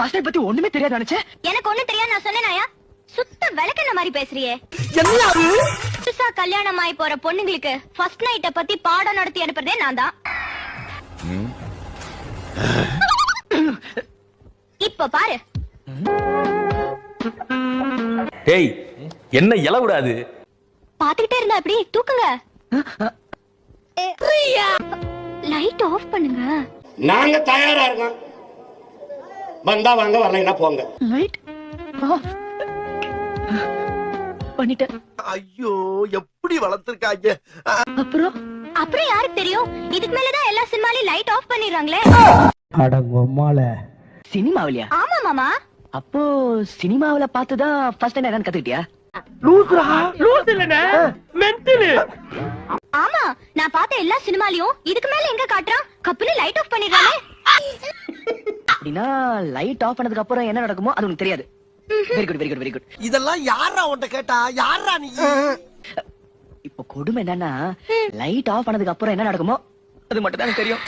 First night பத்தி ஒண்ணுமே தெரியாது நினைச்சேன். எனக்கு ஒண்ணு தெரியாது நான் சொன்னேனாயா? சுத்த விளக்கெண்ண மாதிரி பேசுறியே. என்ன அது? புதுசா கல்யாணம் ஆகி போற பொண்ணுங்களுக்கு ஃபர்ஸ்ட் நைட்ட பத்தி பாடம் நடத்தி அனுப்புறதே நான் தான். இப்ப பாரு. டேய் என்ன இல விடாது. பாத்துக்கிட்டே இருந்தா எப்படி தூக்குங்க. லைட் ஆஃப் பண்ணுங்க. நாங்க தயாரா இருக்கோம். வந்தா வாங்க, வரலைன்னா போங்க. லைட் ஆஃப் பண்ணிட்டேன். ஐயோ எப்படி வளர்த்திருக்காங்க. அப்புறம் யாருக்கு தெரியும்? இதுக்கு மேலதான் எல்லா சினிமாலயும் லைட் ஆஃப் பண்ணிடுறாங்களே. சினிமாவிலயா? ஆமா மாமா. அப்போ சினிமாவில பார்த்துதான் ஃபர்ஸ்ட் டைம் என்னன்னு கத்துக்கிட்டியா? ஆமா, நான் பார்த்த எல்லா சினிமாலயும் இதுக்கு மேல எங்க காட்டுறான்? கப்புன்னு லைட் ஆஃப் பண்ணிடுறானே. அப்படின்னா லைட் ஆஃப் பண்ணதுக்கு அப்புறம் என்ன நடக்குமோ அது உனக்கு தெரியாது. Very good very good very good. இதெல்லாம் யாரா உன்கிட்ட கேட்டா? யாரா நீ? இப்போ கொடுமை என்னன்னா லைட் ஆஃப் பண்ணதுக்கு அப்புறம் என்ன நடக்குமோ அது மட்டும் தான் எனக்கு தெரியும்.